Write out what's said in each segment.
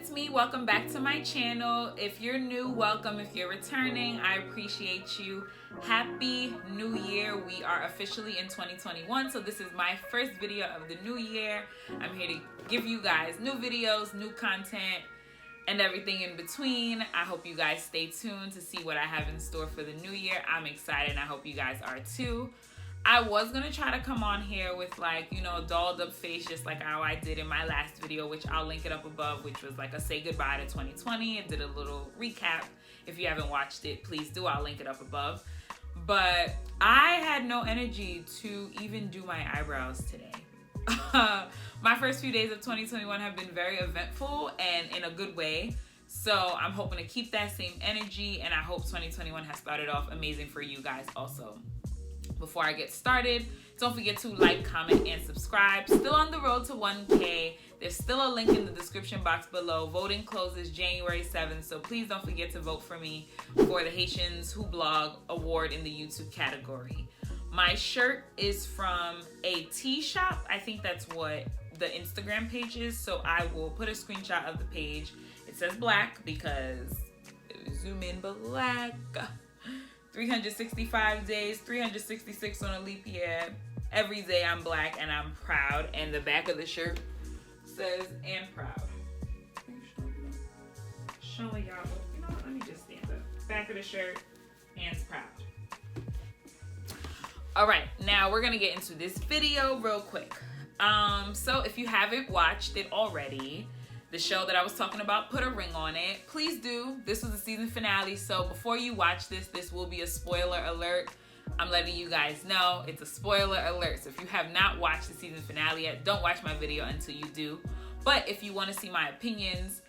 it's me. Welcome back to my channel. If you're new, welcome. If you're returning, I appreciate you. Happy New Year. We are officially in 2021, so this is my first video of the new year. I'm here to give you guys new videos, new content, and everything in between. I hope you guys stay tuned to see what I have in store for the new year. I'm excited and I hope you guys are too. I was gonna try to come on here with like, you know, a dolled up face, just like how I did in my last video, which I'll link it up above, which was like a say goodbye to 2020 and did a little recap. If you haven't watched it, please do. I'll link it up above. But I had no energy to even do my eyebrows today. My first few days of 2021 have been very eventful and in a good way. So I'm hoping to keep that same energy, and I hope 2021 has started off amazing for you guys also. Before I get started, don't forget to like, comment, and subscribe. Still on the road to 1K. There's still a link in the description box below. Voting closes January 7th, so please don't forget to vote for me for the Haitians Who Blog Award in the YouTube category. My shirt is from a tea shop. I think that's what the Instagram page is, so I will put a screenshot of the page. It says black because, zoom in, black. 365 days, 366 on a leap year. Every day I'm black and I'm proud. And the back of the shirt says, and proud. Showing y'all, you know what, let me just stand up. Back of the shirt, and proud. All right, now we're gonna get into this video real quick. So if you haven't watched it already, the show that I was talking about, put a ring on it. Please do. This was the season finale, so before you watch this, this will be a spoiler alert. I'm letting you guys know it's a spoiler alert. So if you have not watched the season finale yet, don't watch my video until you do. But if you want to see my opinions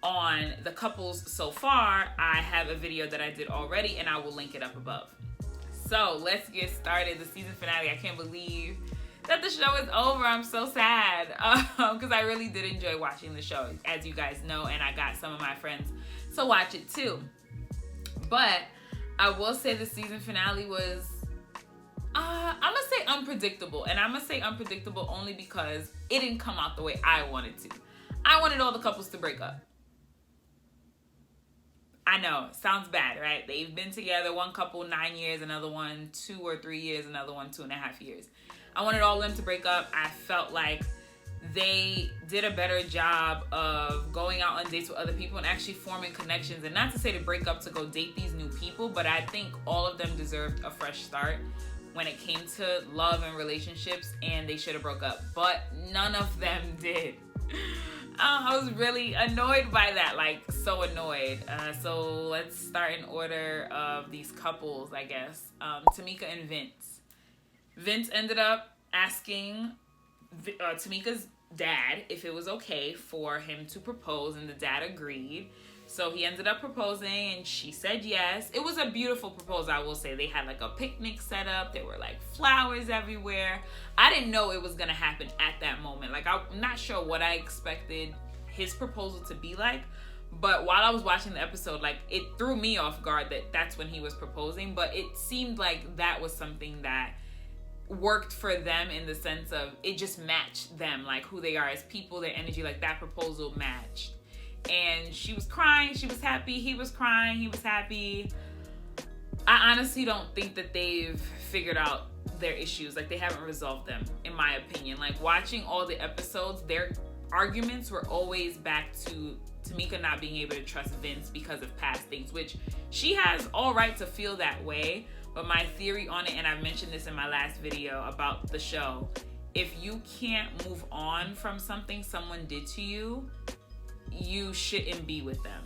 on the couples so far, I have a video that I did already, and I will link it up above. So let's get started. The season finale, I can't believe that the show is over. I'm so sad because I really did enjoy watching the show, as you guys know, and I got some of my friends to watch it too. But I will say the season finale was, I'm gonna say unpredictable, and I'm gonna say unpredictable only because it didn't come out the way I wanted to. I wanted all the couples to break up. I know, sounds bad, right? They've been together, one couple 9 years, another one 2 or 3 years, another one 2.5 years. I wanted all of them to break up. I felt like they did a better job of going out on dates with other people and actually forming connections. And not to say to break up to go date these new people, but I think all of them deserved a fresh start when it came to love and relationships, and they should have broke up. But none of them did. I was really annoyed by that, like so annoyed. So let's start in order of these couples, I guess. Tamika and Vince. Vince ended up asking Tamika's dad if it was okay for him to propose, and the dad agreed. So he ended up proposing, and she said yes. It was a beautiful proposal, I will say. They had like a picnic set up. There were like flowers everywhere. I didn't know it was gonna happen at that moment. Like, I'm not sure what I expected his proposal to be like, but while I was watching the episode, like, it threw me off guard that that's when he was proposing. But it seemed like that was something that worked for them in the sense of it just matched them, like who they are as people, their energy, like that proposal matched. And she was crying, she was happy, he was crying, he was happy. I honestly don't think that they've figured out their issues. Like, they haven't resolved them, in my opinion. Like, watching all the episodes, their arguments were always back to Tamika not being able to trust Vince because of past things, which she has all right to feel that way. But my theory on it, and I mentioned this in my last video about the show, if you can't move on from something someone did to you, you shouldn't be with them.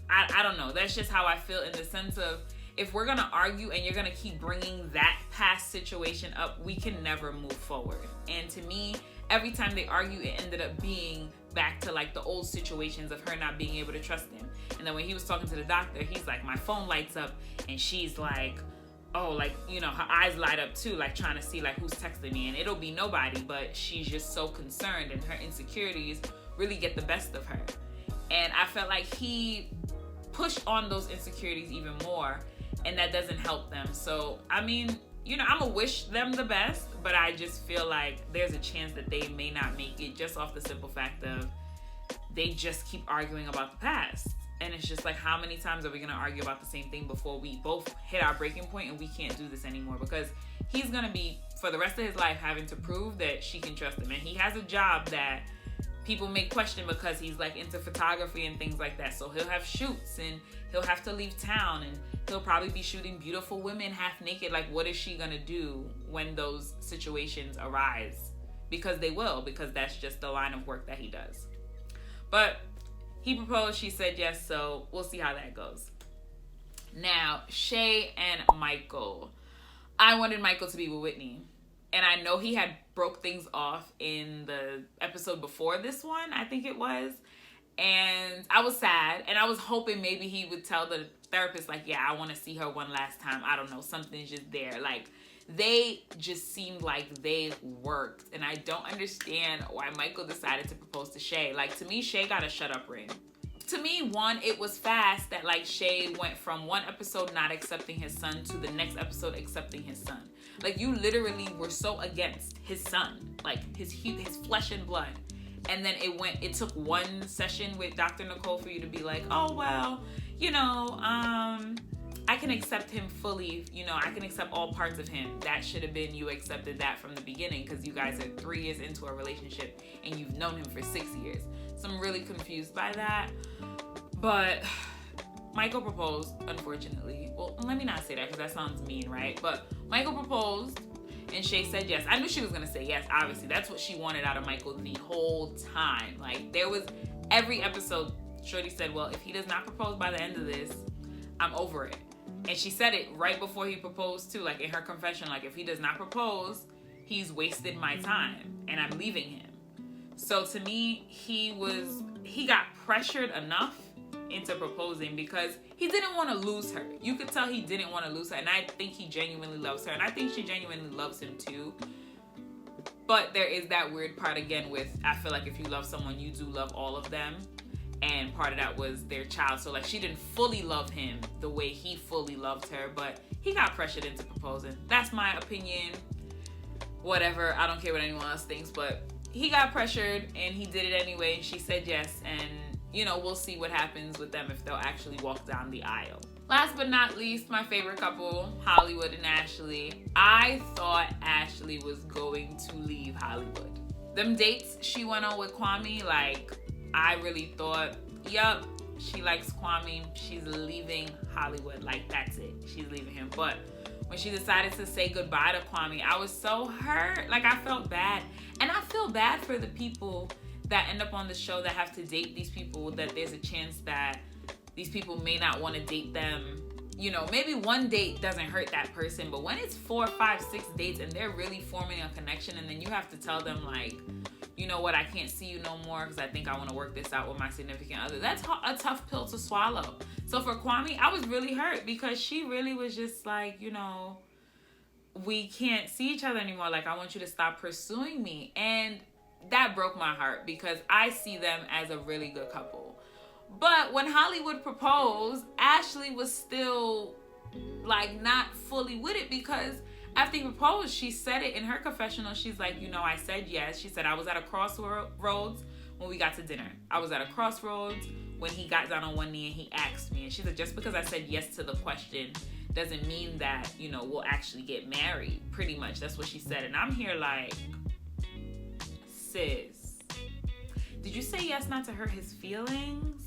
I don't know. That's just how I feel, in the sense of, if we're gonna argue and you're gonna keep bringing that past situation up, we can never move forward. And to me, every time they argue, it ended up being back to like the old situations of her not being able to trust him. And then when he was talking to the doctor, he's like, my phone lights up, and she's like, oh, like, you know, her eyes light up too, like trying to see like who's texting me, and it'll be nobody, but she's just so concerned, and her insecurities really get the best of her. And I felt like he pushed on those insecurities even more, and that doesn't help them. So, I mean, you know, I'm gonna wish them the best, but I just feel like there's a chance that they may not make it, just off the simple fact of they just keep arguing about the past. And it's just like, how many times are we going to argue about the same thing before we both hit our breaking point and we can't do this anymore? Because he's going to be, for the rest of his life, having to prove that she can trust him. And he has a job that people may question because he's like into photography and things like that. So he'll have shoots and he'll have to leave town and he'll probably be shooting beautiful women half naked. Like, what is she going to do when those situations arise? Because they will, because that's just the line of work that he does. But he proposed, she said yes, so we'll see how that goes. Now, Shay and Michael. I wanted Michael to be with Whitney. And I know he had broke things off in the episode before this one, I think it was. And I was sad. And I was hoping maybe he would tell the therapist, like, yeah, I want to see her one last time. I don't know, something's just there. Like, they just seemed like they worked. And I don't understand why Michael decided to propose to Shay. Like, to me, Shay got a shut up ring. To me, one, it was fast that like Shay went from one episode not accepting his son to the next episode accepting his son. Like, you literally were so against his son, like his flesh and blood. And then it took one session with Dr. Nicole for you to be like, oh, well, you know, I can accept him fully, you know, I can accept all parts of him. That should have been, you accepted that from the beginning, because you guys are 3 years into a relationship and you've known him for 6 years. So I'm really confused by that. But Michael proposed, unfortunately. Well, let me not say that because that sounds mean, right? But Michael proposed and Shay said yes. I knew she was going to say yes, obviously. That's what she wanted out of Michael the whole time. Like, there was every episode, Shorty said, well, if he does not propose by the end of this, I'm over it. And she said it right before he proposed too, like in her confession, like, if he does not propose, he's wasted my time and I'm leaving him. So to me, he got pressured enough into proposing because he didn't want to lose her. You could tell he didn't want to lose her, and I think he genuinely loves her, and I think she genuinely loves him too. But there is that weird part again with, I feel like if you love someone, you do love all of them. And part of that was their child. So like, she didn't fully love him the way he fully loved her, but he got pressured into proposing. That's my opinion. Whatever, I don't care what anyone else thinks, but he got pressured and he did it anyway. And she said yes, and you know, we'll see what happens with them if they'll actually walk down the aisle. Last but not least, my favorite couple, Hollywood and Ashley. I thought Ashley was going to leave Hollywood. Them dates she went on with Kwame, like, I really thought, yup, she likes Kwame. She's leaving Hollywood. Like, that's it. She's leaving him. But when she decided to say goodbye to Kwame, I was so hurt. Like, I felt bad. And I feel bad for the people that end up on the show that have to date these people, that there's a chance that these people may not want to date them. You know, maybe one date doesn't hurt that person, but when it's 4, 5, 6 dates and they're really forming a connection, and then you have to tell them, like, you know what, I can't see you no more because I think I want to work this out with my significant other. That's a tough pill to swallow. So for Kwame, I was really hurt because she really was just like, you know, we can't see each other anymore. Like, I want you to stop pursuing me. And that broke my heart because I see them as a really good couple. But when Hollywood proposed, Ashley was still like not fully with it, because after he proposed, she said it in her confessional. She's like, you know, I said yes. She said, I was at a crossroads when we got to dinner. I was at a crossroads when he got down on one knee and he asked me. And she said, just because I said yes to the question doesn't mean that, you know, we'll actually get married. Pretty much. That's what she said. And I'm here like, sis, did you say yes not to hurt his feelings?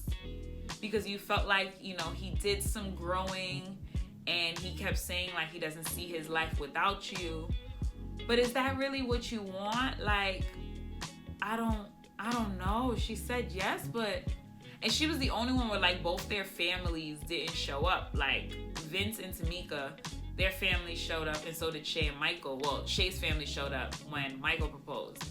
Because you felt like, you know, he did some growing and he kept saying like he doesn't see his life without you. But is that really what you want? Like, I don't know. She said yes, and she was the only one where like both their families didn't show up. Like Vince and Tamika, their family showed up, and so did Shay and Michael. Well, Shay's family showed up when Michael proposed.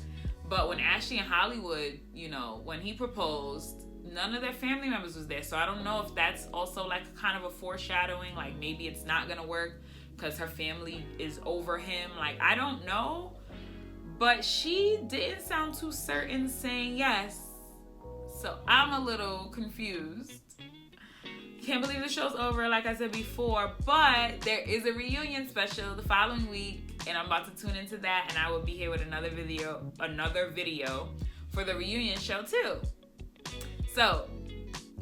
But when Ashley and Hollywood, you know, when he proposed, none of their family members was there. So I don't know if that's also like kind of a foreshadowing, like maybe it's not gonna work because her family is over him. Like, I don't know. But she didn't sound too certain saying yes. So I'm a little confused. Can't believe the show's over, like I said before, but there is a reunion special the following week, and I'm about to tune into that, and I will be here with another video for the reunion show too. So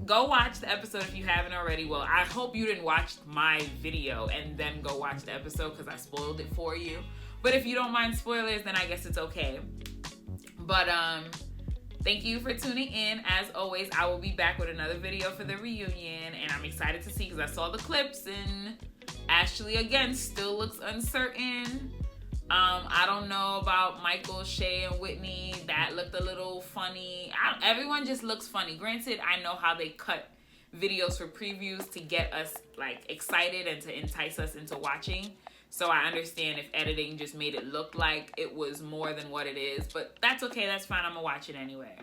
go watch the episode if you haven't already. Well, I hope you didn't watch my video and then go watch the episode because I spoiled it for you. But if you don't mind spoilers, then I guess it's okay. But thank you for tuning in. As always, I will be back with another video for the reunion, and I'm excited to see because I saw the clips and Ashley again still looks uncertain. I don't know about Michael, Shay, and Whitney. That looked a little funny. Everyone just looks funny. Granted, I know how they cut videos for previews to get us like excited and to entice us into watching. So I understand if editing just made it look like it was more than what it is. But that's okay. That's fine. I'm going to watch it anyway.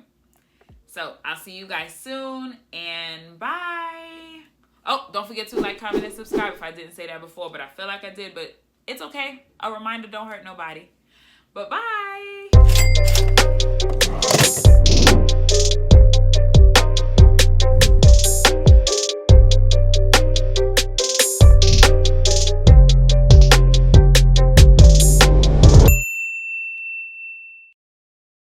So I'll see you guys soon. And bye. Oh, don't forget to like, comment, and subscribe if I didn't say that before. But I feel like I did. But it's okay. A reminder don't hurt nobody. But bye.